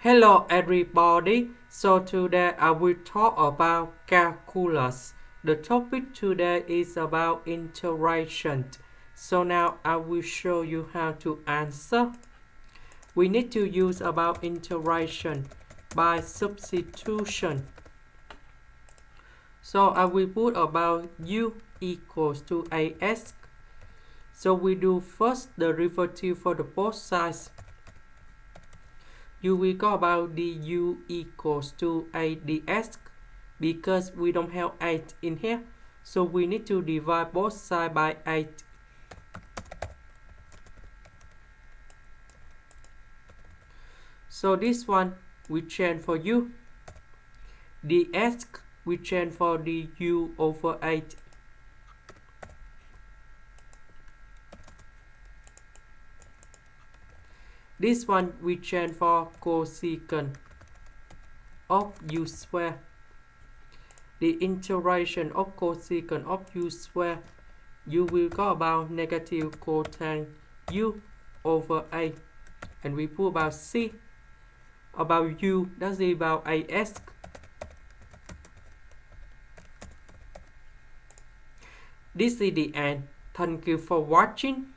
Hello everybody, so today I will talk about calculus. The topic today is about integration. So now I will show you how to answer. We need to use about integration by substitution. So I will put about u equals to as. So we do first the derivative for the both sides. You will go about du equals to a ds because we don't have 8 in here, so we need to divide both sides by 8. So this one we change for u, ds we change for du over 8. This one we change for cosecant of u square. The integration of cosecant of u square, you will go about negative cosine u over a, and we put about c about u, that's about as. This is the end. Thank you for watching.